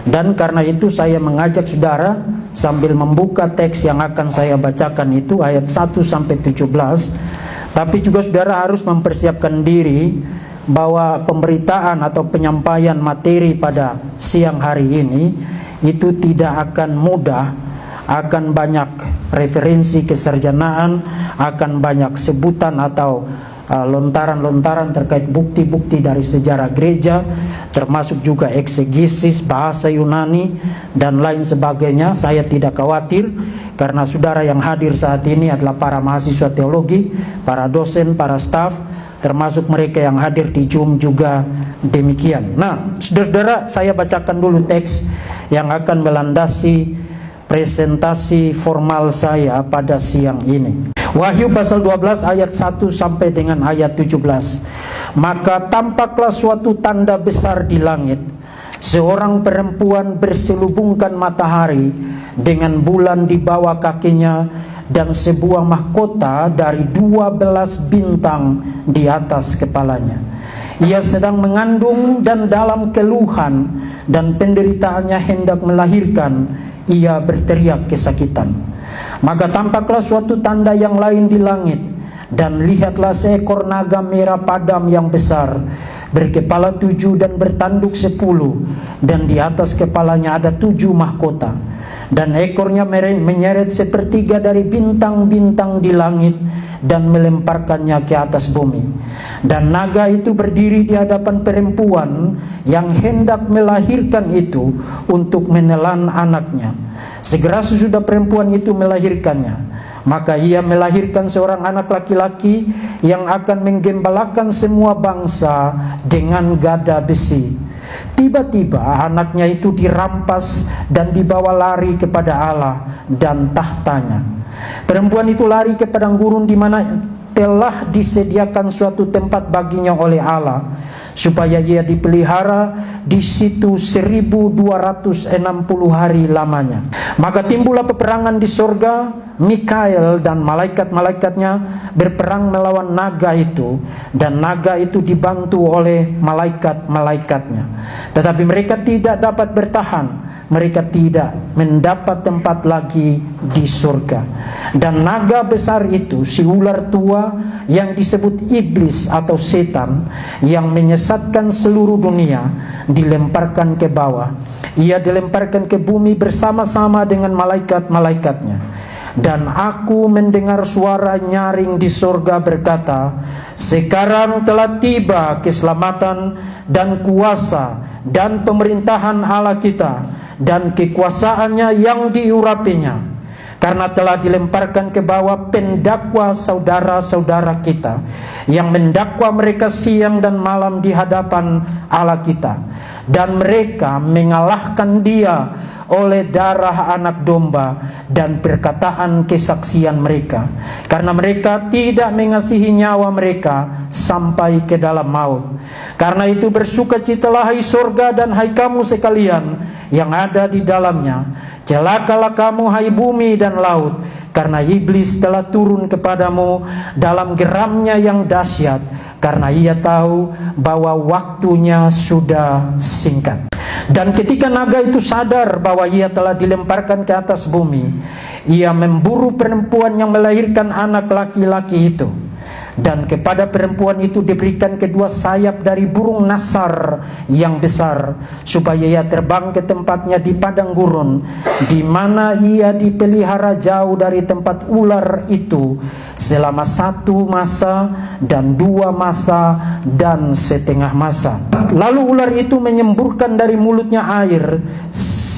Dan karena itu saya mengajak saudara sambil membuka teks yang akan saya bacakan itu ayat 1 sampai 17. Tapi juga saudara harus mempersiapkan diri bahwa pemberitaan atau penyampaian materi pada siang hari ini itu tidak akan mudah, akan banyak referensi kesarjanaan, akan banyak sebutan atau lontaran-lontaran terkait bukti-bukti dari sejarah gereja, termasuk juga eksegesis bahasa Yunani dan lain sebagainya. Saya tidak khawatir karena saudara yang hadir saat ini adalah para mahasiswa teologi, para dosen, para staf, termasuk mereka yang hadir di Zoom juga demikian. Nah, saudara-saudara, saya bacakan dulu teks yang akan melandasi presentasi formal saya pada siang ini. Wahyu pasal 12 ayat 1 sampai dengan ayat 17. Maka tampaklah suatu tanda besar di langit. Seorang perempuan berselubungkan matahari dengan bulan di bawah kakinya dan sebuah mahkota dari 12 bintang di atas kepalanya. Ia sedang mengandung dan dalam keluhan dan penderitaannya hendak melahirkan. Ia berteriak kesakitan. Maka tampaklah suatu tanda yang lain di langit, dan lihatlah seekor naga merah padam yang besar, berkepala 7 dan bertanduk 10, dan di atas kepalanya ada 7 mahkota, dan ekornya menyeret sepertiga dari bintang-bintang di langit dan melemparkannya ke atas bumi. Dan naga itu berdiri di hadapan perempuan yang hendak melahirkan itu untuk menelan anaknya. Segera sesudah perempuan itu melahirkannya, maka ia melahirkan seorang anak laki-laki yang akan menggembalakan semua bangsa dengan gada besi. Tiba-tiba anaknya itu dirampas dan dibawa lari kepada Allah dan tahtanya. Perempuan itu lari ke padang gurun di mana telah disediakan suatu tempat baginya oleh Allah, supaya ia dipelihara di situ 1260 hari lamanya. Maka timbullah peperangan di sorga. Mikael dan malaikat-malaikatnya berperang melawan naga itu, dan naga itu dibantu oleh malaikat-malaikatnya. Tetapi mereka tidak dapat bertahan, mereka tidak mendapat tempat lagi di surga. Dan naga besar itu, si ular tua yang disebut iblis atau setan, yang menyesatkan seluruh dunia, dilemparkan ke bawah. Ia dilemparkan ke bumi bersama-sama dengan malaikat-malaikatnya. Dan aku mendengar suara nyaring di surga berkata, sekarang telah tiba keselamatan dan kuasa dan pemerintahan Allah kita dan kekuasaannya yang diurapinya. Karena telah dilemparkan ke bawah pendakwa saudara-saudara kita, yang mendakwa mereka siang dan malam di hadapan Allah kita. Dan mereka mengalahkan dia oleh darah anak domba dan perkataan kesaksian mereka, karena mereka tidak mengasihi nyawa mereka sampai ke dalam maut. Karena itu bersukacitalah hai surga dan hai kamu sekalian yang ada di dalamnya. Celakalah kamu hai bumi dan laut, karena iblis telah turun kepadamu dalam geramnya yang dahsyat, karena ia tahu bahwa waktunya sudah singkat. Dan ketika naga itu sadar bahwa ia telah dilemparkan ke atas bumi, ia memburu perempuan yang melahirkan anak laki-laki itu. Dan kepada perempuan itu diberikan kedua sayap dari burung nasar yang besar, supaya ia terbang ke tempatnya di padang gurun, di mana ia dipelihara jauh dari tempat ular itu selama 1 masa dan 2 masa dan setengah masa. Lalu ular itu menyemburkan dari mulutnya air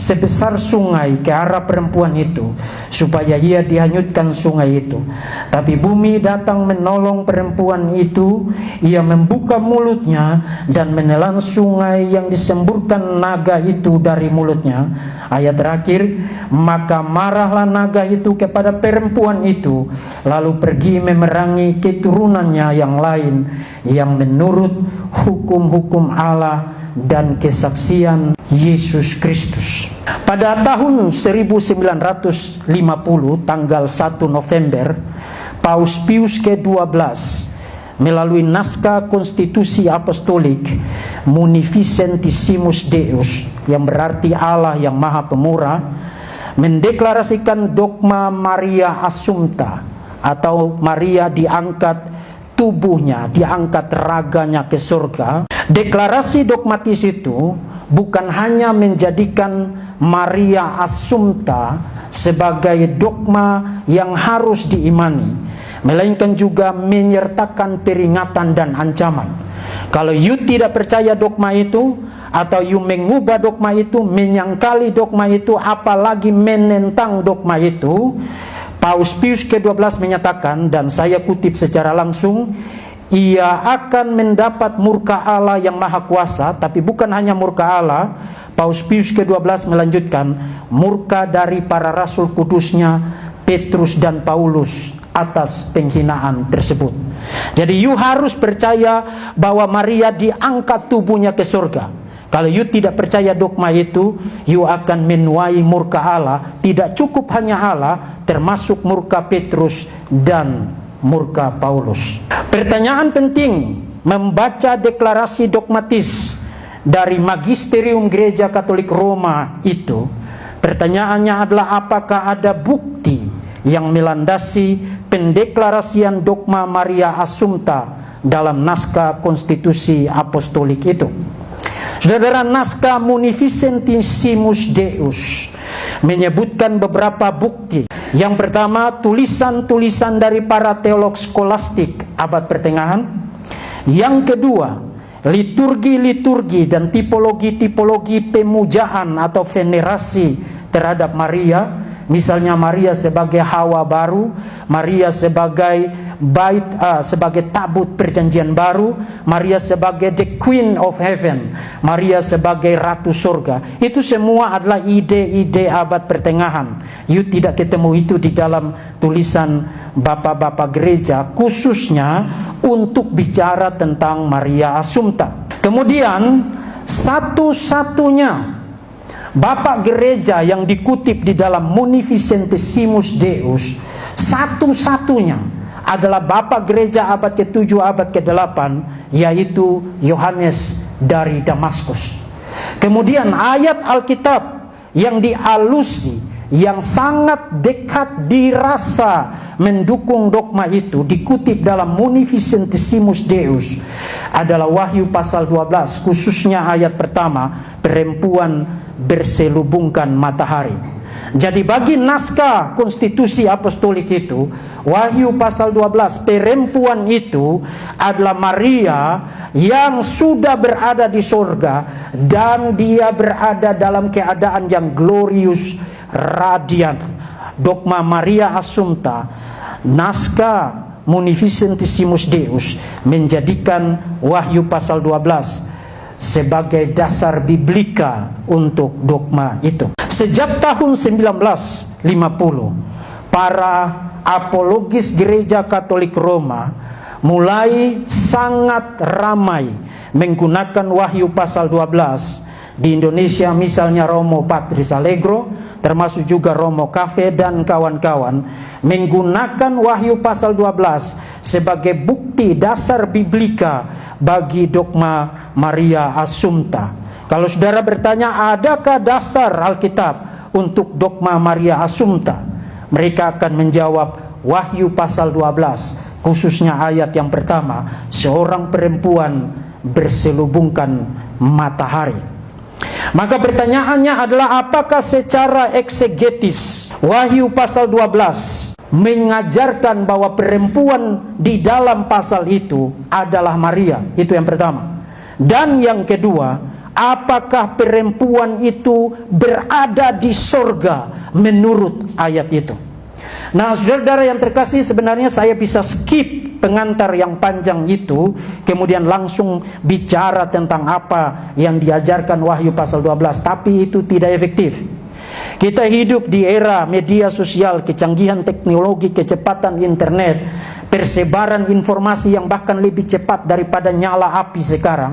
sebesar sungai ke arah perempuan itu, supaya ia dihanyutkan sungai itu. Tapi bumi datang menolong perempuan itu. Ia membuka mulutnya dan menelan sungai yang disemburkan naga itu dari mulutnya. Ayat terakhir, maka marahlah naga itu kepada perempuan itu, lalu pergi memerangi keturunannya yang lain, yang menurut hukum-hukum Allah dan kesaksian Yesus Kristus. Pada tahun 1950, tanggal 1 November, Paus Pius ke-12 melalui naskah konstitusi apostolik Munificentissimus Deus, yang berarti Allah yang Maha Pemurah, mendeklarasikan dogma Maria Assumpta, atau Maria diangkat tubuhnya, diangkat raganya ke surga. Deklarasi dogmatis itu bukan hanya menjadikan Maria Assumpta sebagai dogma yang harus diimani, melainkan juga menyertakan peringatan dan ancaman. Kalau you tidak percaya dogma itu, atau you mengubah dogma itu, menyangkali dogma itu, apalagi menentang dogma itu, Paus Pius ke-12 menyatakan, dan saya kutip secara langsung, ia akan mendapat murka Allah yang Maha Kuasa. Tapi bukan hanya murka Allah, Paus Pius ke-12 melanjutkan, murka dari para rasul kudusnya Petrus dan Paulus atas penghinaan tersebut. Jadi you harus percaya bahwa Maria diangkat tubuhnya ke surga. Kalau you tidak percaya dogma itu, you akan menuai murka Allah. Tidak cukup hanya Allah, termasuk murka Petrus dan murka Paulus. Pertanyaan penting membaca deklarasi dogmatis dari Magisterium Gereja Katolik Roma itu, pertanyaannya adalah apakah ada bukti yang melandasi pendeklarasian dogma Maria Assumpta dalam naskah konstitusi apostolik itu. Saudara, naskah Munificentissimus Deus menyebutkan beberapa bukti. Yang pertama, tulisan-tulisan dari para teolog skolastik abad pertengahan. Yang kedua, liturgi-liturgi dan tipologi-tipologi pemujaan atau venerasi terhadap Maria. Misalnya Maria sebagai Hawa baru, Maria sebagai sebagai tabut perjanjian baru, Maria sebagai the Queen of Heaven, Maria sebagai Ratu Surga. Itu semua adalah ide-ide abad pertengahan. You tidak ketemu itu di dalam tulisan bapak-bapak gereja, khususnya untuk bicara tentang Maria Assumpta. Kemudian satu-satunya bapak gereja yang dikutip di dalam Munificentissimus Deus, satu-satunya adalah bapak gereja abad ke-7, abad ke-8, yaitu Yohanes dari Damaskus. Kemudian ayat Alkitab yang dialusi, yang sangat dekat dirasa mendukung dogma itu, dikutip dalam Munificentissimus Deus, adalah Wahyu pasal 12, khususnya ayat pertama, perempuan berselubungkan matahari. Jadi bagi naskah konstitusi apostolik itu, Wahyu pasal 12, perempuan itu adalah Maria yang sudah berada di surga, dan dia berada dalam keadaan yang glorious, radiant. Dogma Maria Assumpta, naskah Munificentissimus Deus, menjadikan Wahyu pasal 12 sebagai dasar biblika untuk dogma itu. Sejak tahun 1950, para apologis gereja Katolik Roma mulai sangat ramai menggunakan Wahyu pasal 12. Di Indonesia misalnya Romo Patris Allegro, termasuk juga Romo Cafe dan kawan-kawan, menggunakan Wahyu pasal 12 sebagai bukti dasar biblika bagi dogma Maria Assumpta. Kalau saudara bertanya, adakah dasar Alkitab untuk dogma Maria Assumpta? Mereka akan menjawab Wahyu pasal 12, khususnya ayat yang pertama, seorang perempuan berselubungkan matahari. Maka pertanyaannya adalah, apakah secara eksegetis Wahyu pasal 12 mengajarkan bahwa perempuan di dalam pasal itu adalah Maria? Itu yang pertama. Dan yang kedua, apakah perempuan itu berada di surga menurut ayat itu? Nah, saudara-saudara yang terkasih, sebenarnya saya bisa skip pengantar yang panjang itu, kemudian langsung bicara tentang apa yang diajarkan Wahyu pasal 12, tapi itu tidak efektif. Kita hidup di era media sosial, kecanggihan teknologi, kecepatan internet, persebaran informasi yang bahkan lebih cepat daripada nyala api sekarang.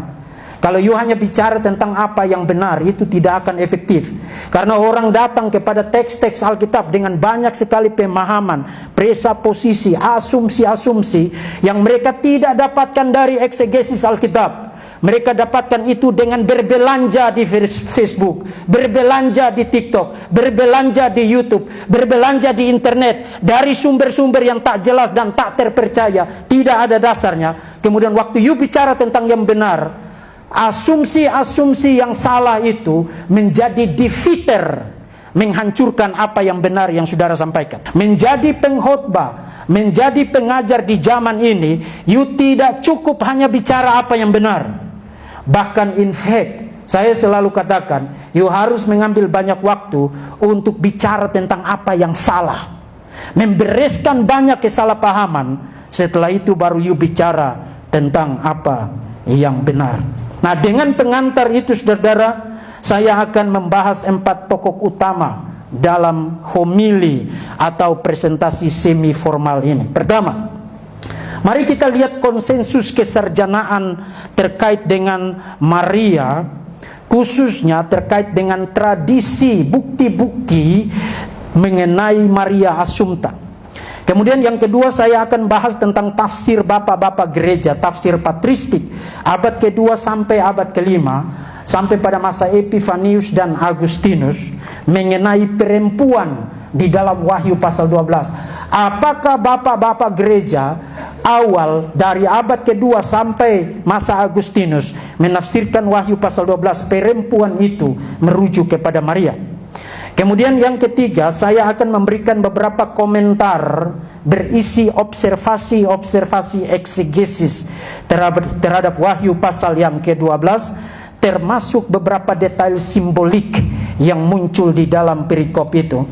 Kalau you hanya bicara tentang apa yang benar, itu tidak akan efektif. Karena orang datang kepada teks-teks Alkitab dengan banyak sekali pemahaman, presuposisi, asumsi-asumsi yang mereka tidak dapatkan dari eksegesis Alkitab. Mereka dapatkan itu dengan berbelanja di Facebook, berbelanja di TikTok, berbelanja di YouTube, berbelanja di internet, dari sumber-sumber yang tak jelas dan tak terpercaya, tidak ada dasarnya. Kemudian waktu you bicara tentang yang benar, asumsi-asumsi yang salah itu menjadi defeater, menghancurkan apa yang benar yang saudara sampaikan. Menjadi pengkhotbah, menjadi pengajar di zaman ini, you tidak cukup hanya bicara apa yang benar. Bahkan in fact, saya selalu katakan, you harus mengambil banyak waktu untuk bicara tentang apa yang salah, membereskan banyak kesalahpahaman. Setelah itu baru you bicara tentang apa yang benar. Nah, dengan pengantar itu saudara, saya akan membahas 4 pokok utama dalam homili atau presentasi semi formal ini. Pertama, mari kita lihat konsensus kesarjanaan terkait dengan Maria, khususnya terkait dengan tradisi, bukti-bukti mengenai Maria Assumpta. Kemudian yang kedua, saya akan bahas tentang tafsir bapak-bapak gereja, tafsir patristik abad ke-2 sampai abad ke-5, sampai pada masa Epifanius dan Agustinus, mengenai perempuan di dalam Wahyu pasal 12. Apakah bapak-bapak gereja awal dari abad ke-2 sampai masa Agustinus menafsirkan Wahyu pasal 12 perempuan itu merujuk kepada Maria? Kemudian yang ketiga, saya akan memberikan beberapa komentar berisi observasi-observasi eksegesis terhadap Wahyu pasal yang ke-12, termasuk beberapa detail simbolik yang muncul di dalam perikop itu.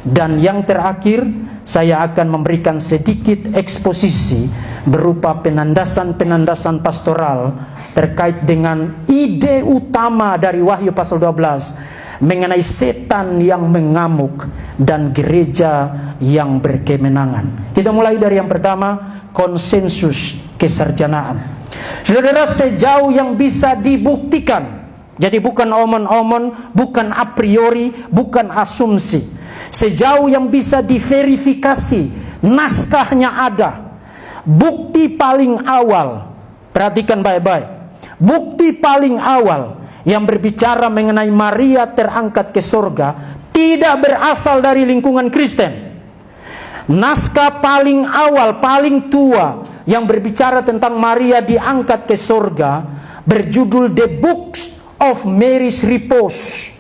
Dan yang terakhir, saya akan memberikan sedikit eksposisi berupa penandasan-penandasan pastoral terkait dengan ide utama dari Wahyu pasal 12 mengenai setan yang mengamuk dan gereja yang berkemenangan. Kita mulai dari yang pertama, konsensus kesarjanaan. Saudara, sejauh yang bisa dibuktikan, jadi bukan omon-omon, bukan a priori, bukan asumsi. Sejauh yang bisa diverifikasi, naskahnya ada. Bukti paling awal, perhatikan baik-baik. Bukti paling awal yang berbicara mengenai Maria terangkat ke sorga tidak berasal dari lingkungan Kristen. Naskah paling awal, paling tua yang berbicara tentang Maria diangkat ke sorga berjudul The Books of Mary's Repose.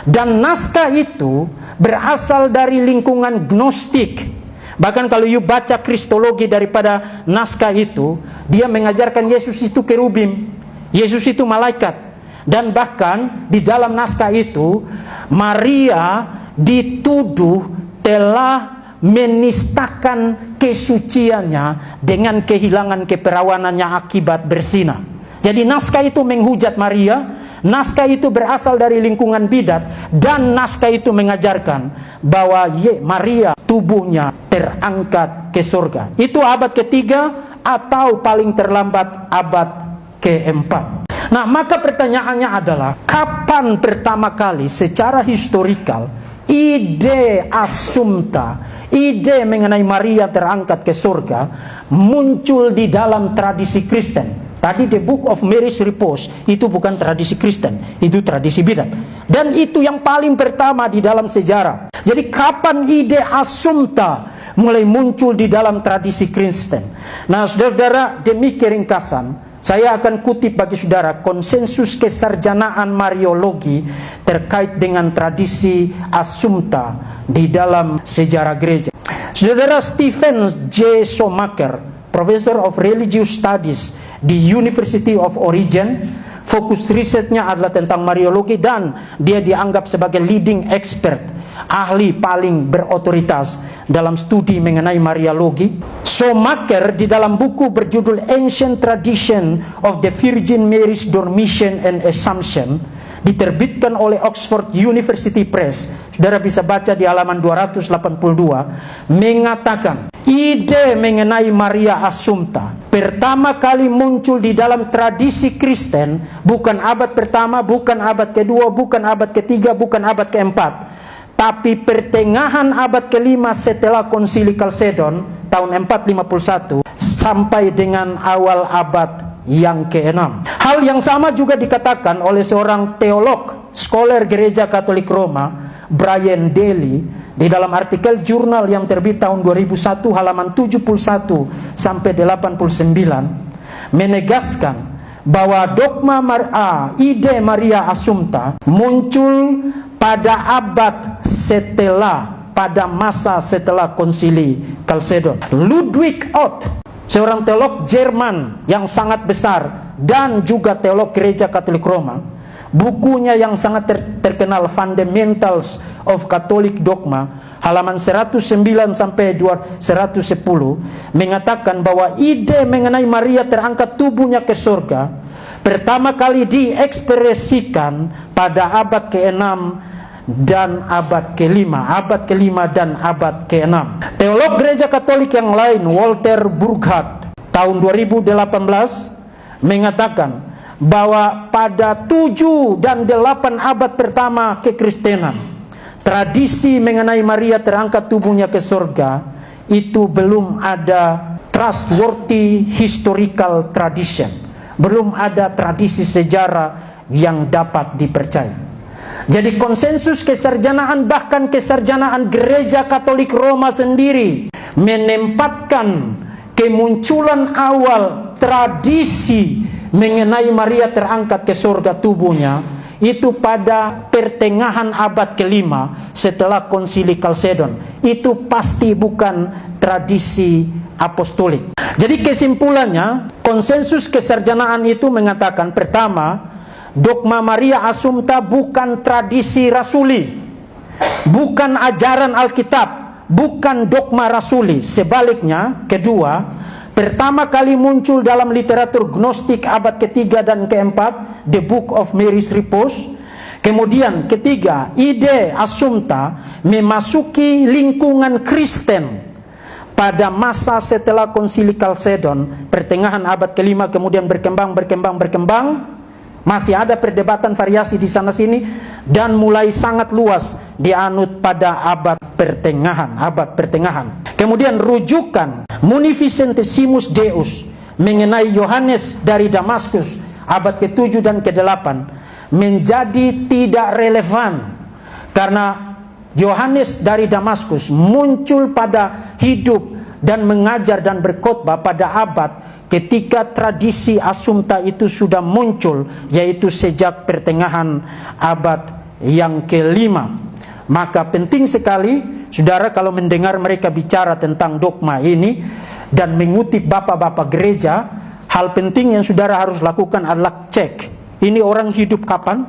Dan naskah itu berasal dari lingkungan Gnostik. Bahkan kalau you baca kristologi daripada naskah itu, dia mengajarkan Yesus itu kerubim, Yesus itu malaikat. Dan bahkan di dalam naskah itu, Maria dituduh telah menistakan kesuciannya dengan kehilangan keperawanannya akibat berzina. Jadi naskah itu menghujat Maria, naskah itu berasal dari lingkungan bidat, dan naskah itu mengajarkan bahwa Maria tubuhnya terangkat ke surga. Itu abad ketiga atau paling terlambat abad keempat. Nah, maka pertanyaannya adalah, kapan pertama kali secara historikal ide Assumpta, ide mengenai Maria terangkat ke surga muncul di dalam tradisi Kristen? Tadi The Book of Mary's Repose itu bukan tradisi Kristen, itu tradisi bidat. Dan itu yang paling pertama di dalam sejarah. Jadi kapan ide Assumpta mulai muncul di dalam tradisi Kristen? Nah, saudara-saudara, demi keringkasan, saya akan kutip bagi saudara konsensus kesarjanaan Mariologi terkait dengan tradisi Assumpta di dalam sejarah gereja. Saudara, Stephen J. Schomaker, Professor of Religious Studies di University of Oregon, fokus risetnya adalah tentang Mariologi dan dia dianggap sebagai leading expert, ahli paling berotoritas dalam studi mengenai Mariologi. Schomaker di dalam buku berjudul Ancient Tradition of the Virgin Mary's Dormition and Assumption, diterbitkan oleh Oxford University Press. Saudara bisa baca di halaman 282, mengatakan ide mengenai Maria Assumpta pertama kali muncul di dalam tradisi Kristen, bukan abad pertama, bukan abad kedua, bukan abad ketiga, bukan abad keempat, tapi pertengahan abad kelima setelah Konsili Chalcedon tahun 451 sampai dengan awal abad yang ke-6. Hal yang sama juga dikatakan oleh seorang teolog, scholar Gereja Katolik Roma, Brian Daly, di dalam artikel jurnal yang terbit tahun 2001 halaman 71 sampai 89, menegaskan bahwa dogma ide Maria Assumpta muncul pada masa setelah Konsili Chalcedon. Ludwig Ott, seorang teolog Jerman yang sangat besar dan juga teolog Gereja Katolik Roma, bukunya yang sangat terkenal Fundamentals of Catholic Dogma halaman 109 sampai 110 mengatakan bahwa ide mengenai Maria terangkat tubuhnya ke surga pertama kali diekspresikan pada abad ke-6 dan abad ke-5 dan abad ke-6. Teolog Gereja Katolik yang lain, Walter Burkhardt, tahun 2018 mengatakan bahwa pada 7 dan 8 abad pertama kekristenan, tradisi mengenai Maria terangkat tubuhnya ke surga itu belum ada trustworthy historical tradition, belum ada tradisi sejarah yang dapat dipercaya. Jadi konsensus kesarjanaan, bahkan kesarjanaan Gereja Katolik Roma sendiri menempatkan kemunculan awal tradisi mengenai Maria terangkat ke surga tubuhnya itu pada pertengahan abad ke-5 setelah Konsili Chalcedon. Itu pasti bukan tradisi apostolik. Jadi kesimpulannya, konsensus kesarjanaan itu mengatakan, pertama, dogma Maria Assumpta bukan tradisi rasuli, bukan ajaran Alkitab, bukan dogma rasuli. Sebaliknya, kedua, pertama kali muncul dalam literatur Gnostik abad ke-3 dan ke-4, The Book of Mary's Repose. Kemudian ketiga, ide Assumpta memasuki lingkungan Kristen pada masa setelah Konsili Chalcedon, pertengahan abad ke-5, kemudian berkembang. Masih ada perdebatan variasi di sana sini dan mulai sangat luas dianut pada abad pertengahan. Kemudian rujukan Munificentissimus Deus mengenai Yohanes dari Damaskus abad ke-7 dan ke-8 menjadi tidak relevan karena Yohanes dari Damaskus muncul pada hidup dan mengajar dan berkhotbah pada abad ketika tradisi Assumpta itu sudah muncul, yaitu sejak pertengahan abad yang ke-5. Maka penting sekali, saudara, kalau mendengar mereka bicara tentang dogma ini dan mengutip bapak-bapak gereja, hal penting yang saudara harus lakukan adalah cek. Ini orang hidup kapan?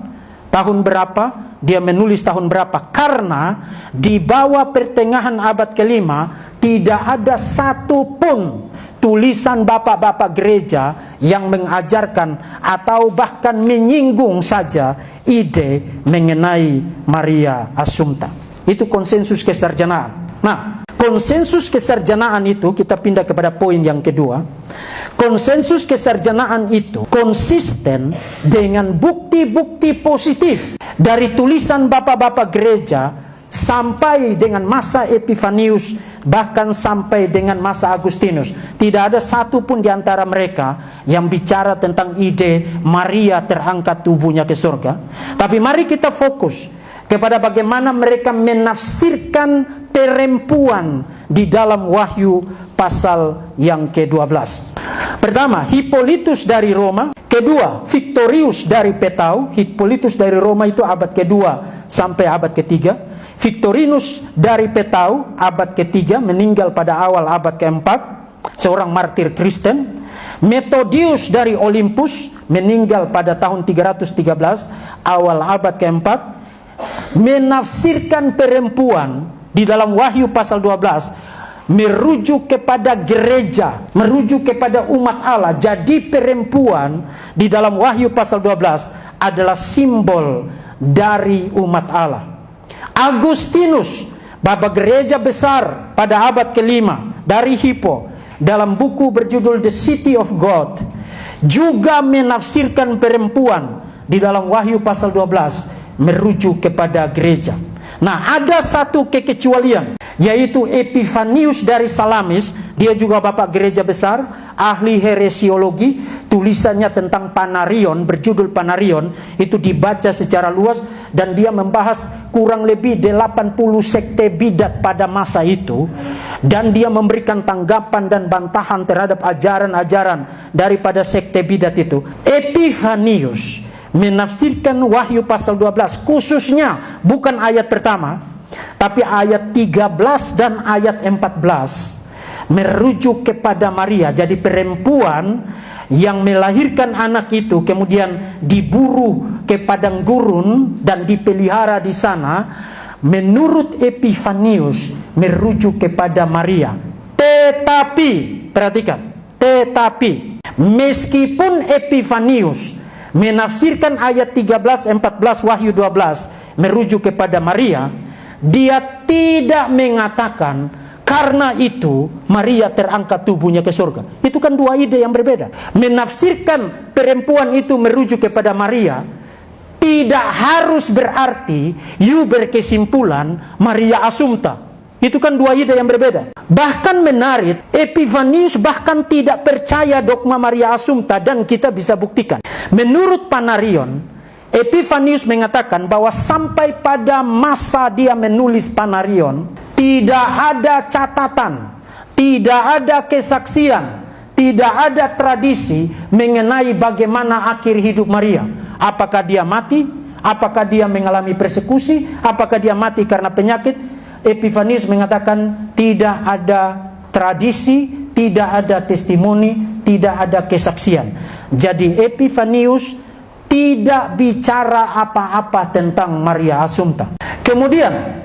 Tahun berapa? Dia menulis tahun berapa? Karena di bawah pertengahan abad ke-5 tidak ada satupun tulisan bapak-bapak gereja yang mengajarkan atau bahkan menyinggung saja ide mengenai Maria Assumpta. Itu konsensus kesarjanaan. Nah, konsensus kesarjanaan itu, kita pindah kepada poin yang kedua. Konsensus kesarjanaan itu konsisten dengan bukti-bukti positif dari tulisan bapak-bapak gereja sampai dengan masa Epifanius, bahkan sampai dengan masa Agustinus. Tidak ada satupun di antara mereka yang bicara tentang ide Maria terangkat tubuhnya ke surga. Tapi mari kita fokus kepada bagaimana mereka menafsirkan perempuan di dalam Wahyu pasal yang ke-12. Pertama, Hippolytus dari Roma. Kedua, Victorius dari Petau. Hippolytus dari Roma itu abad ke-2 sampai abad ke-3. Victorinus dari Petau, abad ke-3, meninggal pada awal abad ke-4, seorang martir Kristen. Methodius dari Olympus, meninggal pada tahun 313, awal abad ke-4, menafsirkan perempuan di dalam Wahyu pasal 12 merujuk kepada gereja, merujuk kepada umat Allah. Jadi perempuan di dalam Wahyu pasal 12 adalah simbol dari umat Allah. Agustinus, bapa gereja besar pada abad kelima dari Hippo, dalam buku berjudul The City of God, juga menafsirkan perempuan di dalam Wahyu pasal 12 merujuk kepada gereja. Nah, ada satu kekecualian, yaitu Epifanius dari Salamis. Dia juga bapak gereja besar, ahli heresiologi. Tulisannya tentang Panarion, berjudul Panarion, itu dibaca secara luas, dan dia membahas kurang lebih 80 sekte bidat pada masa itu, dan dia memberikan tanggapan dan bantahan terhadap ajaran-ajaran daripada sekte bidat itu. Epifanius menafsirkan Wahyu pasal 12, khususnya bukan ayat pertama, tapi ayat 13 dan ayat 14, merujuk kepada Maria. Jadi perempuan yang melahirkan anak itu kemudian diburu ke padang gurun dan dipelihara di sana, menurut Epifanius merujuk kepada Maria. Tetapi, perhatikan, tetapi meskipun Epifanius menafsirkan ayat 13-14 Wahyu 12 merujuk kepada Maria, dia tidak mengatakan karena itu Maria terangkat tubuhnya ke surga. Itu kan dua ide yang berbeda. Menafsirkan perempuan itu merujuk kepada Maria tidak harus berarti you berkesimpulan Maria Assumpta. Itu kan dua ide yang berbeda. Bahkan menarik, Epifanius bahkan tidak percaya dogma Maria Assumpta, dan kita bisa buktikan. Menurut Panarion, Epifanius mengatakan bahwa sampai pada masa dia menulis Panarion, tidak ada catatan, tidak ada kesaksian, tidak ada tradisi mengenai bagaimana akhir hidup Maria. Apakah dia mati? Apakah dia mengalami persekusi? Apakah dia mati karena penyakit? Epifanius mengatakan tidak ada tradisi, tidak ada testimoni, tidak ada kesaksian. Jadi Epifanius tidak bicara apa-apa tentang Maria Assumpta. Kemudian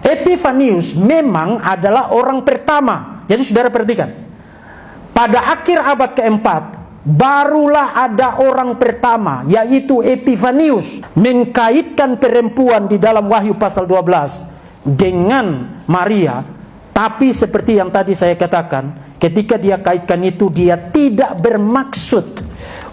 Epifanius memang adalah orang pertama. Jadi saudara perhatikan, pada akhir abad keempat barulah ada orang pertama, yaitu Epifanius, mengkaitkan perempuan di dalam Wahyu pasal 12 dengan Maria. Tapi seperti yang tadi saya katakan, ketika dia kaitkan itu, dia tidak bermaksud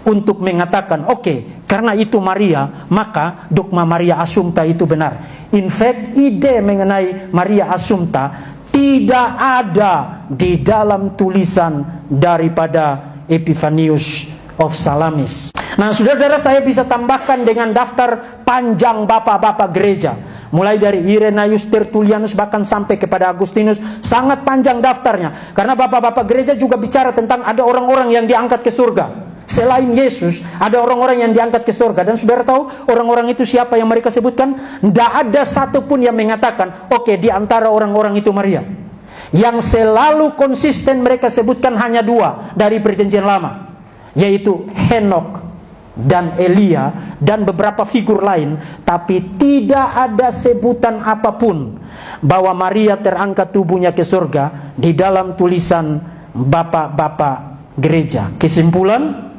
untuk mengatakan oke, karena itu Maria, maka dogma Maria Assumpta itu benar. In fact, ide mengenai Maria Assumpta tidak ada di dalam tulisan daripada Epifanius of Salamis. Nah, saudara-saudara, saya bisa tambahkan dengan daftar panjang bapak-bapak gereja, mulai dari Irenaeus, Tertullianus, bahkan sampai kepada Agustinus. Sangat panjang daftarnya, karena bapak-bapak gereja juga bicara tentang ada orang-orang yang diangkat ke surga. Selain Yesus, ada orang-orang yang diangkat ke surga. Dan saudara tahu orang-orang itu siapa yang mereka sebutkan? Tidak ada satupun yang mengatakan oke, di antara orang-orang itu Maria. Yang selalu konsisten mereka sebutkan hanya dua dari perjanjian lama, yaitu Henokh dan Elia dan beberapa figur lain. Tapi tidak ada sebutan apapun bahwa Maria terangkat tubuhnya ke surga di dalam tulisan bapak-bapak gereja. Kesimpulan,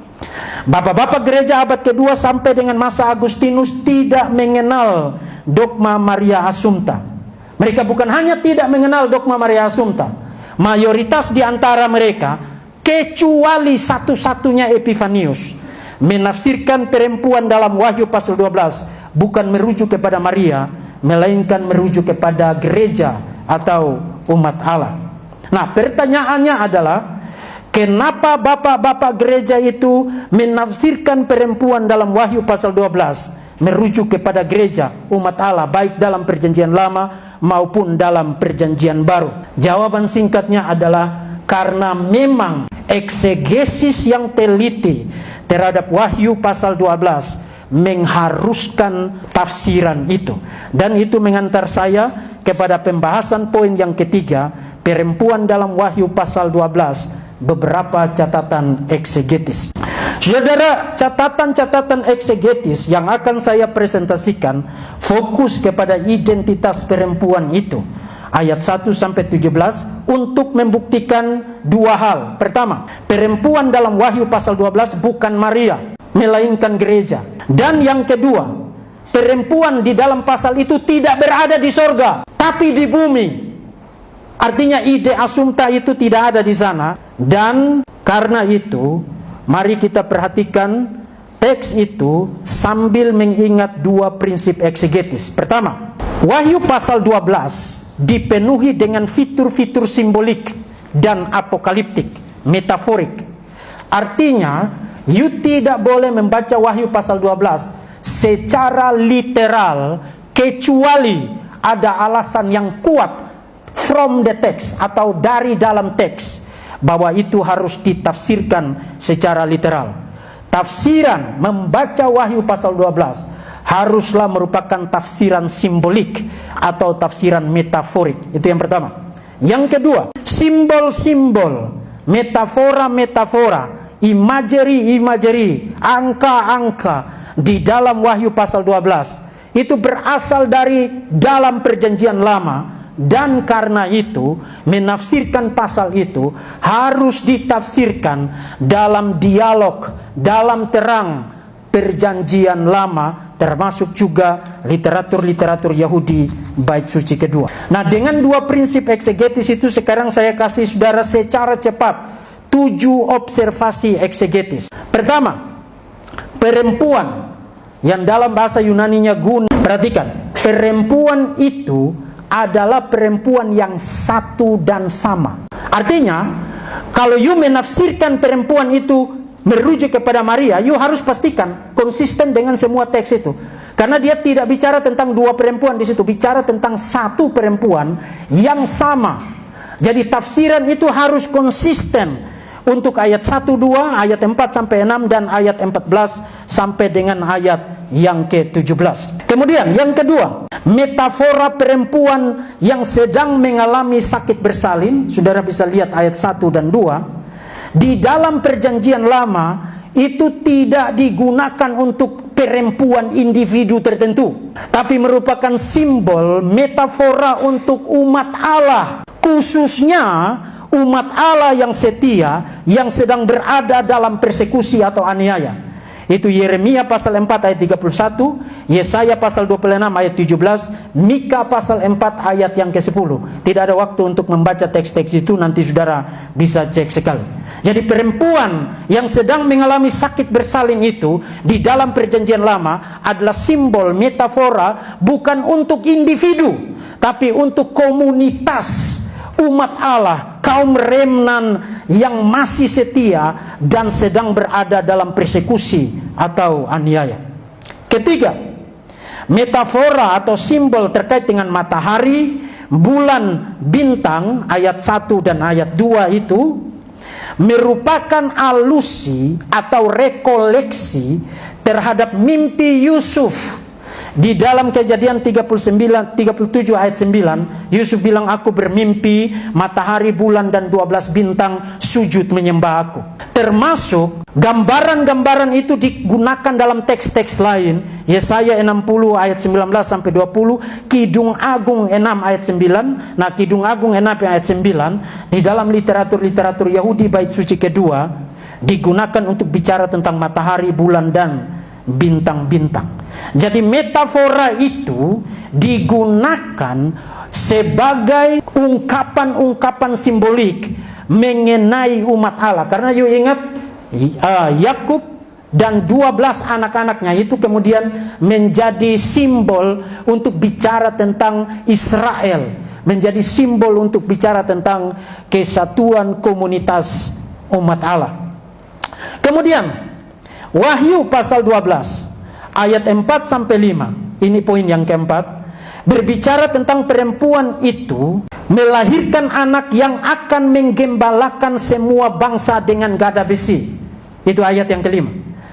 bapak-bapak gereja abad kedua sampai dengan masa Agustinus tidak mengenal dogma Maria Assumpta. Mereka bukan hanya tidak mengenal dogma Maria Assumpta, mayoritas di antara mereka, kecuali satu-satunya Epifanius, menafsirkan perempuan dalam Wahyu pasal 12 bukan merujuk kepada Maria, melainkan merujuk kepada gereja atau umat Allah. Nah, pertanyaannya adalah, kenapa bapak-bapak gereja itu menafsirkan perempuan dalam Wahyu pasal 12 merujuk kepada gereja, umat Allah, baik dalam perjanjian lama maupun dalam perjanjian baru? Jawaban singkatnya adalah karena memang eksegesis yang teliti terhadap Wahyu pasal 12 mengharuskan tafsiran itu. Dan itu mengantar saya kepada pembahasan poin yang ketiga, perempuan dalam Wahyu pasal 12, beberapa catatan eksegetis. Saudara, catatan-catatan eksegetis yang akan saya presentasikan fokus kepada identitas perempuan itu. ayat 1 sampai 17 untuk membuktikan dua hal. Pertama, perempuan dalam Wahyu pasal 12 bukan Maria, melainkan gereja. Dan yang kedua, perempuan di dalam pasal itu tidak berada di sorga, tapi di bumi. Artinya ide asumta itu tidak ada di sana. Dan karena itu, mari kita perhatikan teks itu sambil mengingat dua prinsip eksegetis. Pertama, Wahyu pasal 12 dipenuhi dengan fitur-fitur simbolik dan apokaliptik, metaforik. Artinya, you tidak boleh membaca Wahyu pasal 12 secara literal kecuali ada alasan yang kuat from the text atau dari dalam teks bahwa itu harus ditafsirkan secara literal. Tafsiran membaca Wahyu pasal 12 haruslah merupakan tafsiran simbolik atau tafsiran metaforik. Itu yang pertama. Yang kedua, simbol-simbol, metafora-metafora, imagery-imagery, angka-angka di dalam Wahyu pasal 12 itu berasal dari dalam perjanjian lama. Dan karena itu, menafsirkan pasal itu harus ditafsirkan dalam dialog, dalam terang perjanjian lama, termasuk juga literatur-literatur Yahudi bait suci kedua. Nah, dengan dua prinsip eksegetis itu sekarang saya kasih saudara secara cepat 7 observasi eksegetis. Pertama, perempuan yang dalam bahasa Yunaninya guna. Perhatikan, perempuan itu adalah perempuan yang satu dan sama. Artinya, kalau you menafsirkan perempuan itu merujuk kepada Maria, you harus pastikan konsisten dengan semua teks itu. Karena dia tidak bicara tentang dua perempuan di situ, bicara tentang satu perempuan yang sama. Jadi tafsiran itu harus konsisten untuk ayat 1, 2, ayat 4 sampai 6 dan ayat 14 sampai dengan ayat yang ke-17. Kemudian yang kedua, metafora perempuan yang sedang mengalami sakit bersalin. Saudara bisa lihat ayat 1 dan 2. Di dalam perjanjian lama itu tidak digunakan untuk perempuan individu tertentu, tapi merupakan simbol metafora untuk umat Allah, khususnya umat Allah yang setia yang sedang berada dalam persekusi atau aniaya. Itu Yeremia pasal 4 ayat 31, Yesaya pasal 26 ayat 17, Mika pasal 4 ayat yang ke-10. Tidak ada waktu untuk membaca teks-teks itu, nanti saudara bisa cek sekali. Jadi perempuan yang sedang mengalami sakit bersalin itu di dalam perjanjian lama adalah simbol metafora bukan untuk individu, tapi untuk komunitas umat Allah, kaum remnan yang masih setia dan sedang berada dalam persekusi atau aniaya. Ketiga, metafora atau simbol terkait dengan matahari, bulan, bintang, ayat 1 dan ayat 2 itu merupakan alusi atau rekoleksi terhadap mimpi Yusuf. Di dalam Kejadian 37 ayat 9, Yusuf bilang, aku bermimpi matahari, bulan dan 12 bintang sujud menyembah aku. Termasuk gambaran-gambaran itu digunakan dalam teks-teks lain. Yesaya 60 ayat 19 sampai 20, Kidung Agung 6 ayat 9. Nah, Kidung Agung 6 ayat 9 di dalam literatur Yahudi bait suci kedua digunakan untuk bicara tentang matahari, bulan dan bintang-bintang. Jadi metafora itu digunakan sebagai ungkapan-ungkapan simbolik mengenai umat Allah. Karena you ingat Yakub dan 12 anak-anaknya itu kemudian menjadi simbol untuk bicara tentang Israel, menjadi simbol untuk bicara tentang kesatuan komunitas umat Allah. Kemudian Wahyu pasal 12 ayat 4 sampai 5. Ini poin yang keempat. Berbicara tentang perempuan itu melahirkan anak yang akan menggembalakan semua bangsa dengan gada besi. Itu ayat yang kelima.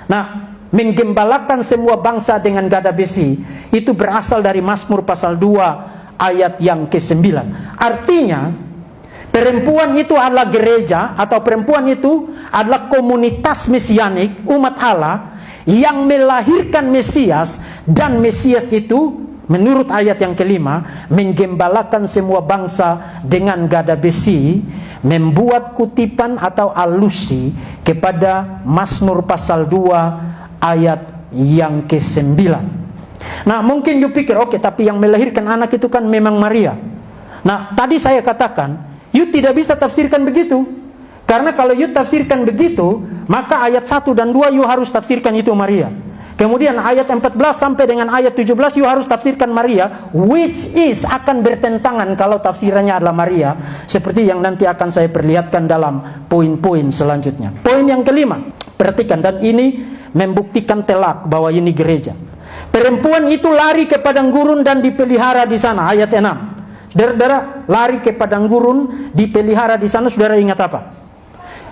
Nah, menggembalakan semua bangsa dengan gada besi itu berasal dari Mazmur pasal 2 ayat yang ke-9. Artinya perempuan itu adalah gereja, atau perempuan itu adalah komunitas mesianik, umat Allah yang melahirkan Mesias, dan Mesias itu menurut ayat yang kelima, menggembalakan semua bangsa dengan gada besi, membuat kutipan atau alusi kepada Mazmur pasal 2 ayat yang ke-9. Nah, mungkin you pikir, oke, tapi yang melahirkan anak itu kan memang Maria. Nah, tadi saya katakan, you tidak bisa tafsirkan begitu. Karena kalau you tafsirkan begitu, maka ayat 1 dan 2 you harus tafsirkan itu Maria. Kemudian ayat 14 sampai dengan ayat 17 you harus tafsirkan Maria, which is akan bertentangan kalau tafsirannya adalah Maria, seperti yang nanti akan saya perlihatkan dalam poin-poin selanjutnya. Poin yang kelima, perhatikan, dan ini membuktikan telak bahwa ini gereja. Perempuan itu lari ke padang gurun dan dipelihara di sana, ayat 6. Saudara, lari ke padang gurun, dipelihara di sana, saudara ingat apa?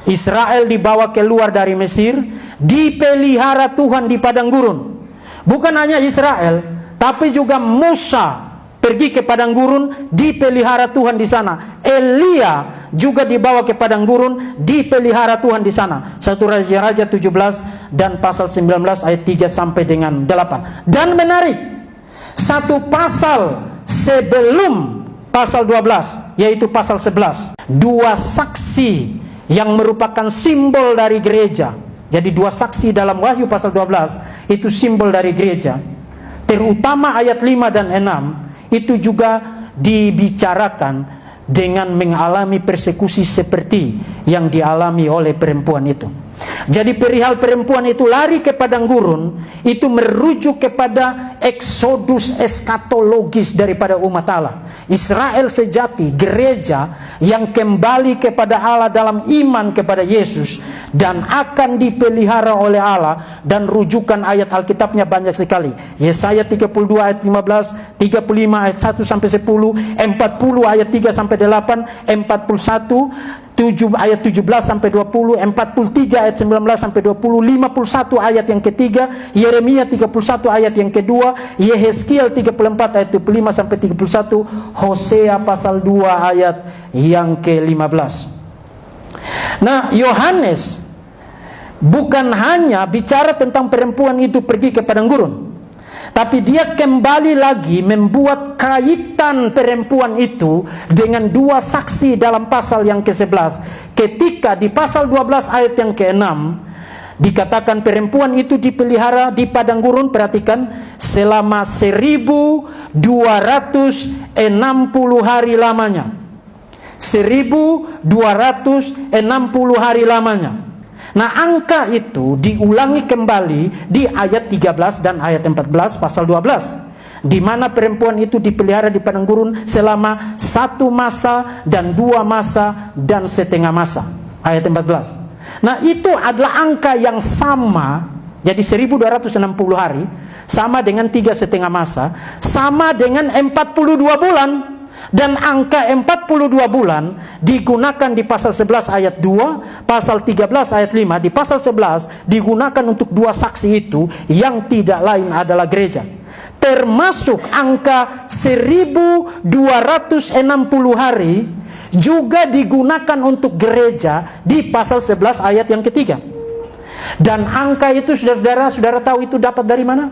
Israel dibawa keluar dari Mesir, dipelihara Tuhan di padang gurun. Bukan hanya Israel, tapi juga Musa pergi ke padang gurun, dipelihara Tuhan di sana. Elia juga dibawa ke padang gurun, dipelihara Tuhan di sana. 1 Raja-Raja 17 dan pasal 19 ayat 3 sampai dengan 8. Dan menarik, satu pasal sebelum pasal 12, yaitu pasal 11, dua saksi yang merupakan simbol dari gereja. Jadi dua saksi dalam Wahyu pasal 12 itu simbol dari gereja. Terutama ayat 5 dan 6 itu juga dibicarakan dengan mengalami persekusi seperti yang dialami oleh perempuan itu. Jadi perihal perempuan itu lari ke padang gurun, itu merujuk kepada eksodus eskatologis daripada umat Allah. Israel sejati, gereja yang kembali kepada Allah dalam iman kepada Yesus dan akan dipelihara oleh Allah. Dan rujukan ayat Alkitabnya banyak sekali. Yesaya 32 ayat 15, 35 ayat 1 sampai 10, 40 ayat 3 sampai 8, 41 ayat 17 sampai 20, 43 ayat 19 sampai 20, 51 ayat yang ketiga, Yeremia 31 ayat yang kedua, Yehezkiel 34 ayat 25 sampai 31, Hosea pasal 2 ayat yang ke-15. Nah, Yohanes bukan hanya bicara tentang perempuan itu pergi ke padang gurun, tapi dia kembali lagi membuat kaitan perempuan itu dengan dua saksi dalam pasal yang ke-11. Ketika di pasal 12 ayat yang ke-6 dikatakan perempuan itu dipelihara di padang gurun, perhatikan, selama 1260 hari lamanya. 1260 hari lamanya. Nah, angka itu diulangi kembali di ayat 13 dan ayat 14 pasal 12, di mana perempuan itu dipelihara di padang gurun selama 1 masa dan 2 masa dan setengah masa. Ayat 14. Nah, itu adalah angka yang sama. Jadi 1260 hari sama dengan 3,5 masa, sama dengan 42 bulan. Dan angka 42 bulan digunakan di pasal 11 ayat 2, pasal 13 ayat 5. Di pasal 11 digunakan untuk dua saksi itu yang tidak lain adalah gereja. Termasuk angka 1260 hari juga digunakan untuk gereja di pasal 11 ayat yang ketiga. Dan angka itu saudara tahu itu dapat dari mana?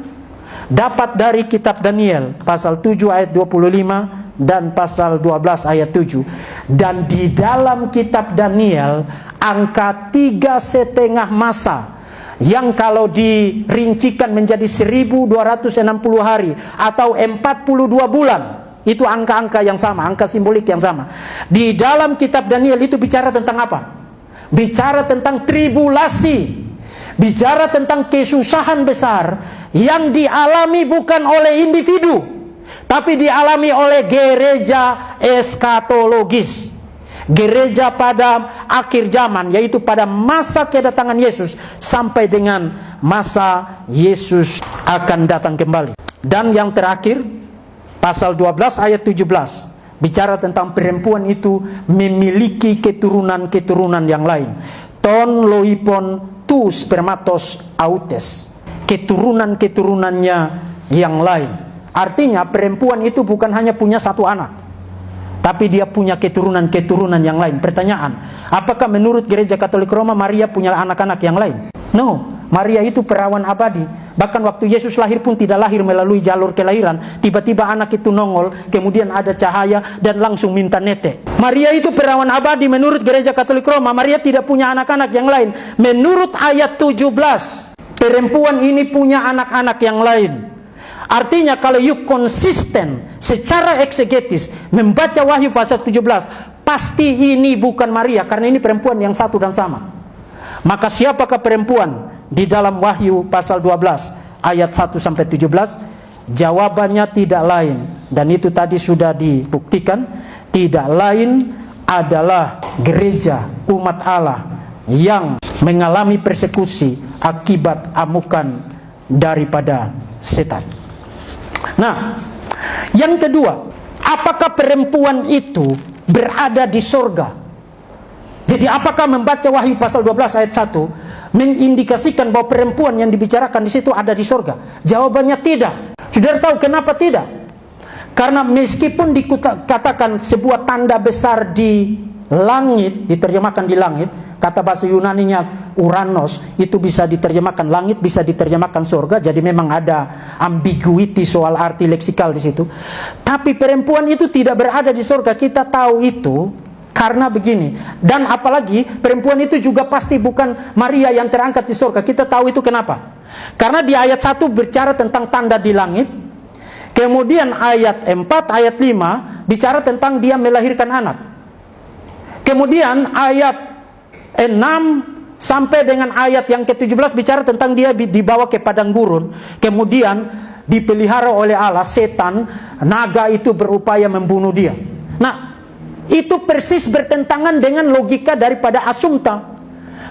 Dapat dari kitab Daniel pasal 7 ayat 25 dan pasal 12 ayat 7. Dan di dalam kitab Daniel angka 3,5 masa yang kalau dirincikan menjadi 1260 hari atau 42 bulan, itu angka-angka yang sama, angka simbolik yang sama. Di dalam kitab Daniel itu bicara tentang apa? Bicara tentang tribulasi. Bicara tentang kesusahan besar yang dialami bukan oleh individu, tapi dialami oleh gereja eskatologis. Gereja pada akhir zaman, yaitu pada masa kedatangan Yesus sampai dengan masa Yesus akan datang kembali. Dan yang terakhir, pasal 12 ayat 17 bicara tentang perempuan itu memiliki keturunan-keturunan yang lain. Ton loipon tu spermatos autes, keturunan-keturunannya yang lain. Artinya perempuan itu bukan hanya punya satu anak, tapi dia punya keturunan-keturunan yang lain. Pertanyaan, apakah menurut gereja Katolik Roma Maria punya anak-anak yang lain? No, Maria itu perawan abadi. Bahkan waktu Yesus lahir pun tidak lahir melalui jalur kelahiran. Tiba-tiba anak itu nongol, kemudian ada cahaya dan langsung minta nete. Maria itu perawan abadi menurut Gereja Katolik Roma. Maria tidak punya anak-anak yang lain. Menurut ayat 17, perempuan ini punya anak-anak yang lain. Artinya kalau you konsisten secara eksegetis membaca Wahyu pasal 17, pasti ini bukan Maria, karena ini perempuan yang satu dan sama. Maka siapakah perempuan di dalam Wahyu pasal 12 ayat 1-17? Jawabannya tidak lain, dan itu tadi sudah dibuktikan, tidak lain adalah gereja umat Allah yang mengalami persekusi akibat amukan daripada setan. Nah, yang kedua, apakah perempuan itu berada di sorga? Jadi apakah membaca Wahyu pasal 12 ayat 1 mengindikasikan bahwa perempuan yang dibicarakan di situ ada di sorga? Jawabannya tidak. Saudara tahu kenapa tidak? Karena meskipun dikatakan sebuah tanda besar di langit, diterjemahkan di langit, kata bahasa Yunaninya Uranos, itu bisa diterjemahkan langit, bisa diterjemahkan sorga. Jadi memang ada ambiguity soal arti leksikal di situ. Tapi perempuan itu tidak berada di sorga. Kita tahu itu karena begini, dan apalagi perempuan itu juga pasti bukan Maria yang terangkat di surga. Kita tahu itu kenapa? Karena di ayat 1 bicara tentang tanda di langit. Kemudian ayat 4, ayat 5 bicara tentang dia melahirkan anak. Kemudian ayat 6 sampai dengan ayat yang ke-17 bicara tentang dia dibawa ke padang gurun. Kemudian dipelihara oleh Allah, setan, naga itu berupaya membunuh dia. Nah, itu persis bertentangan dengan logika daripada Assumpta.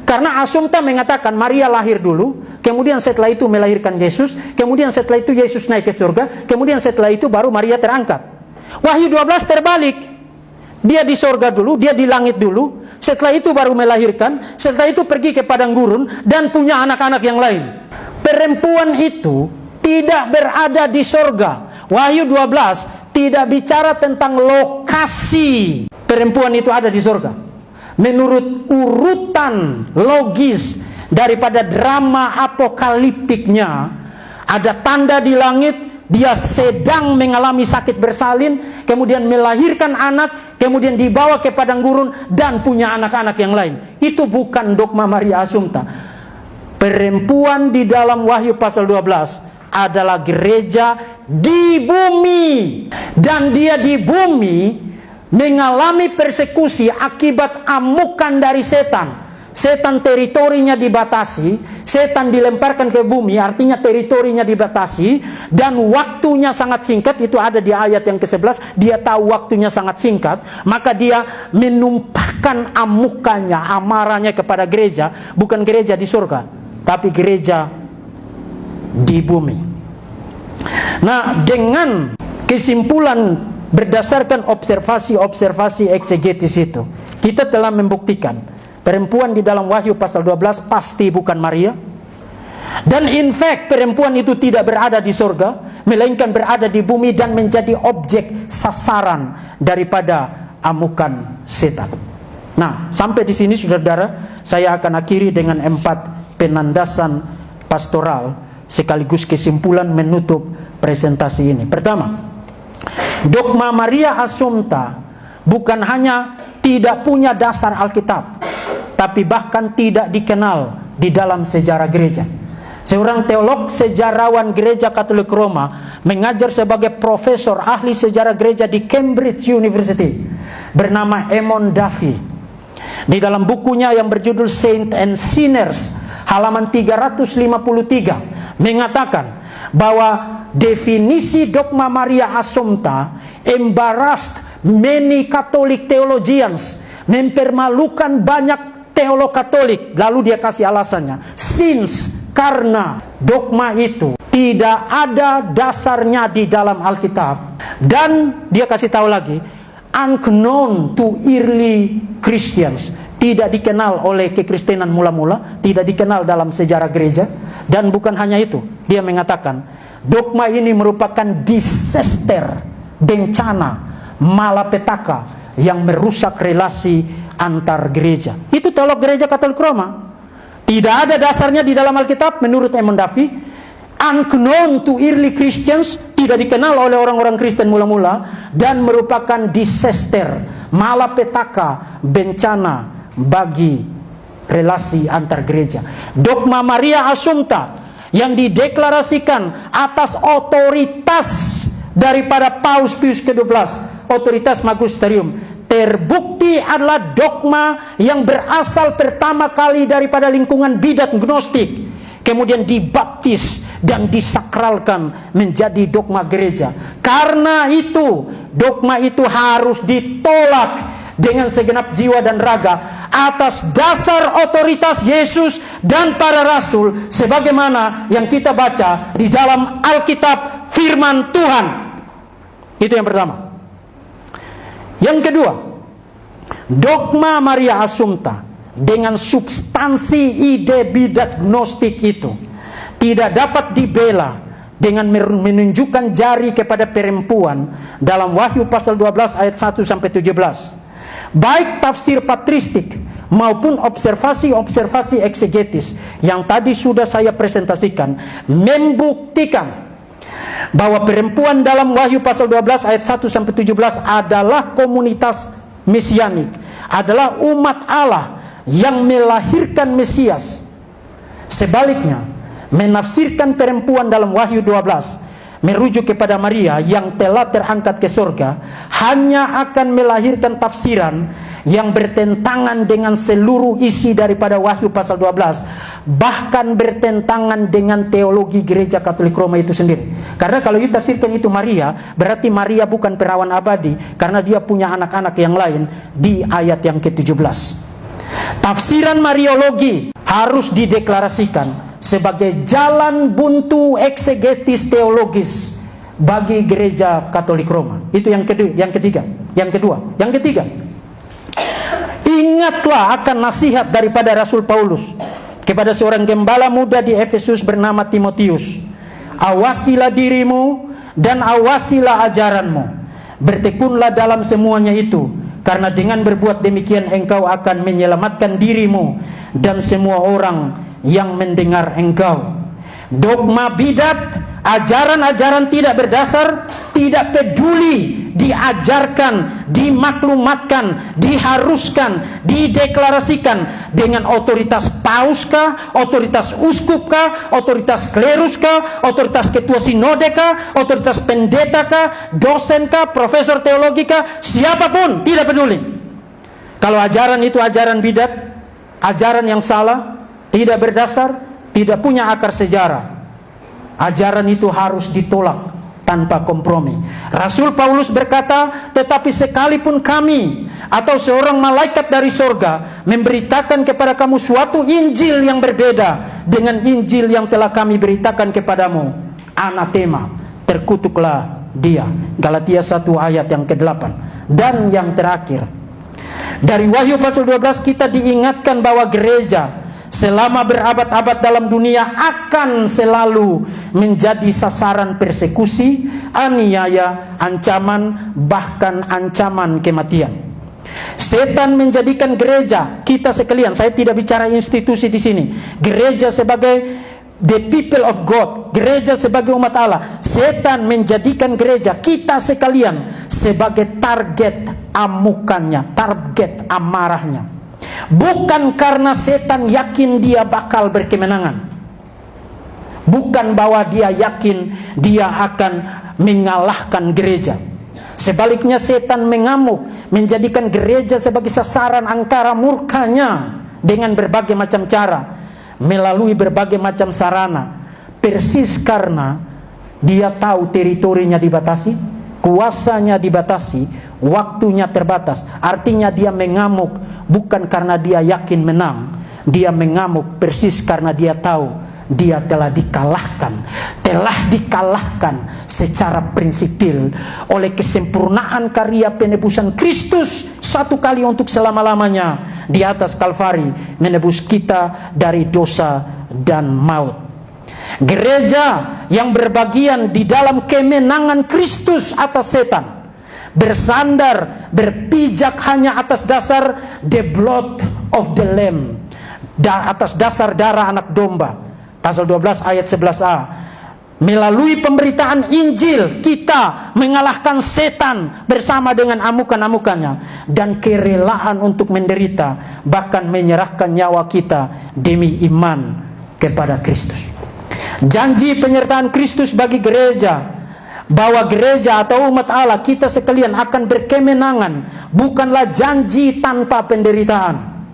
Karena Assumpta mengatakan Maria lahir dulu, kemudian setelah itu melahirkan Yesus, kemudian setelah itu Yesus naik ke surga, kemudian setelah itu baru Maria terangkat. Wahyu 12 terbalik. Dia di surga dulu, dia di langit dulu, setelah itu baru melahirkan, setelah itu pergi ke padang gurun dan punya anak-anak yang lain. Perempuan itu tidak berada di surga. Wahyu 12 tidak bicara tentang lokasi perempuan itu ada di surga. Menurut urutan logis daripada drama apokaliptiknya, ada tanda di langit, dia sedang mengalami sakit bersalin, kemudian melahirkan anak, kemudian dibawa ke padang gurun dan punya anak-anak yang lain. Itu bukan dogma Maria Assumpta. Perempuan di dalam Wahyu pasal 12 adalah gereja di bumi, dan dia di bumi mengalami persekusi akibat amukan dari setan. Setan teritorinya dibatasi, setan dilemparkan ke bumi, artinya teritorinya dibatasi, dan waktunya sangat singkat. Itu ada di ayat yang ke-11. Dia tahu waktunya sangat singkat, maka dia menumpahkan amukannya, amarahnya kepada gereja, bukan gereja di surga, tapi gereja di bumi. Nah, dengan kesimpulan berdasarkan observasi eksegetis itu, kita telah membuktikan perempuan di dalam Wahyu pasal 12 pasti bukan Maria. Dan in fact perempuan itu tidak berada di surga, melainkan berada di bumi dan menjadi objek sasaran daripada amukan setan. Nah, sampai di sini saudara-saudara, saya akan akhiri dengan 4 penandasan pastoral sekaligus kesimpulan menutup presentasi ini. Pertama, dogma Maria Assumpta bukan hanya tidak punya dasar Alkitab, tapi bahkan tidak dikenal di dalam sejarah gereja. Seorang teolog sejarawan Gereja Katolik Roma mengajar sebagai profesor ahli sejarah gereja di Cambridge University, bernama Eamon Duffy. Di dalam bukunya yang berjudul Saints and Sinners, halaman 353, mengatakan bahwa definisi dogma Maria Assumpta embarrassed many Catholic theologians, mempermalukan banyak teolog Katolik. Lalu dia kasih alasannya, since, karena dogma itu tidak ada dasarnya di dalam Alkitab, dan dia kasih tahu lagi, unknown to early Christians, tidak dikenal oleh kekristenan mula-mula, tidak dikenal dalam sejarah gereja. Dan bukan hanya itu, dia mengatakan dogma ini merupakan disaster, bencana, malapetaka yang merusak relasi antar gereja. Itu teolog Gereja Katolik Roma. Tidak ada dasarnya di dalam Alkitab menurut Emon Duffy. Unknown to early Christians, tidak dikenal oleh orang-orang Kristen mula-mula, dan merupakan disaster, malapetaka, bencana bagi relasi antar gereja. Dogma Maria Assumpta yang dideklarasikan atas otoritas daripada Paus Pius ke-12, otoritas magisterium, terbukti adalah dogma yang berasal pertama kali daripada lingkungan bidat gnostik, kemudian dibaptis dan disakralkan menjadi dogma gereja. Karena itu, dogma itu harus ditolak dengan segenap jiwa dan raga atas dasar otoritas Yesus dan para rasul, sebagaimana yang kita baca di dalam Alkitab, firman Tuhan. Itu yang pertama. Yang kedua, dogma Maria Assumpta dengan substansi ide bidat gnostik itu tidak dapat dibela dengan menunjukkan jari kepada perempuan dalam Wahyu pasal 12 ayat 1 sampai 17. Baik tafsir patristik maupun observasi-observasi eksegetis yang tadi sudah saya presentasikan membuktikan bahwa perempuan dalam Wahyu pasal 12 ayat 1 sampai 17 adalah komunitas mesianik, adalah umat Allah yang melahirkan Mesias. Sebaliknya, menafsirkan perempuan dalam Wahyu 12 merujuk kepada Maria yang telah terangkat ke surga hanya akan melahirkan tafsiran yang bertentangan dengan seluruh isi daripada Wahyu pasal 12, bahkan bertentangan dengan teologi Gereja Katolik Roma itu sendiri. Karena kalau ditafsirkan itu Maria, berarti Maria bukan perawan abadi karena dia punya anak-anak yang lain di ayat yang ke-17. Tafsiran Mariologi harus dideklarasikan sebagai jalan buntu eksegetis teologis bagi Gereja Katolik Roma. Itu yang ketiga. Ingatlah akan nasihat daripada Rasul Paulus kepada seorang gembala muda di Efesus bernama Timotius. Awasilah dirimu dan awasilah ajaranmu. Bertekunlah dalam semuanya itu, karena dengan berbuat demikian engkau akan menyelamatkan dirimu dan semua orang yang mendengar engkau. Dogma bidat, ajaran-ajaran tidak berdasar, tidak peduli diajarkan, dimaklumatkan, diharuskan, dideklarasikan dengan otoritas pauskah, otoritas uskupkah, otoritas kleruskah, otoritas ketua sinodekah, otoritas pendetakah, dosenkah, profesor teologikah, siapapun, tidak peduli. Kalau ajaran itu ajaran bidat, ajaran yang salah, tidak berdasar, tidak punya akar sejarah, ajaran itu harus ditolak tanpa kompromi. Rasul Paulus berkata, tetapi sekalipun kami atau seorang malaikat dari sorga memberitakan kepada kamu suatu Injil yang berbeda dengan Injil yang telah kami beritakan kepadamu, anatema, terkutuklah dia. Galatia 1 ayat yang ke-8. Dan yang terakhir, dari Wahyu pasal 12 kita diingatkan bahwa gereja selama berabad-abad dalam dunia akan selalu menjadi sasaran persekusi, aniaya, ancaman, bahkan ancaman kematian. Setan menjadikan gereja, kita sekalian, saya tidak bicara institusi di sini, gereja sebagai the people of God, gereja sebagai umat Allah. Setan menjadikan gereja, kita sekalian, sebagai target amukannya, target amarahnya. Bukan karena setan yakin dia bakal berkemenangan, bukan bahwa dia yakin dia akan mengalahkan gereja. Sebaliknya setan mengamuk, menjadikan gereja sebagai sasaran angkara murkanya dengan berbagai macam cara, melalui berbagai macam sarana, persis karena dia tahu teritorinya dibatasi, kuasanya dibatasi, waktunya terbatas. Artinya dia mengamuk bukan karena dia yakin menang, dia mengamuk persis karena dia tahu dia telah dikalahkan secara prinsipil oleh kesempurnaan karya penebusan Kristus satu kali untuk selama-lamanya di atas Kalvari, menebus kita dari dosa dan maut. Gereja yang berbagian di dalam kemenangan Kristus atas setan, bersandar, berpijak hanya atas dasar the blood of the lamb, atas dasar darah anak domba. Pasal 12 ayat 11a. Melalui pemberitaan Injil kita mengalahkan setan bersama dengan amukan-amukannya, dan kerelaan untuk menderita, bahkan menyerahkan nyawa kita demi iman kepada Kristus. Janji penyertaan Kristus bagi gereja, bahwa gereja atau umat Allah kita sekalian akan berkemenangan, bukanlah janji tanpa penderitaan.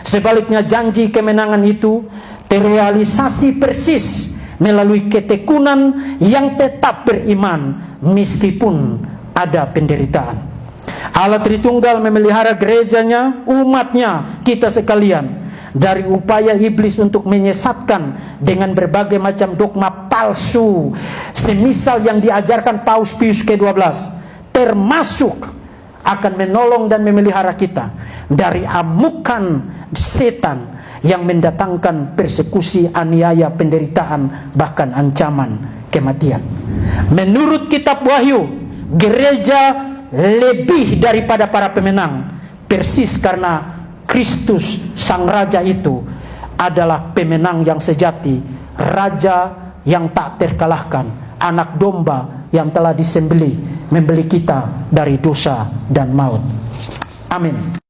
Sebaliknya janji kemenangan itu terrealisasi persis melalui ketekunan yang tetap beriman meskipun ada penderitaan. Allah Tritunggal memelihara gerejanya, umatnya, kita sekalian, dari upaya iblis untuk menyesatkan dengan berbagai macam dogma palsu, semisal yang diajarkan Paus Pius ke-12, termasuk akan menolong dan memelihara kita dari amukan setan yang mendatangkan persekusi, aniaya, penderitaan, bahkan ancaman kematian. Menurut kitab Wahyu, gereja lebih daripada para pemenang, persis karena Kristus Sang Raja itu adalah pemenang yang sejati, Raja yang tak terkalahkan, anak domba yang telah disembelih, membeli kita dari dosa dan maut. Amin.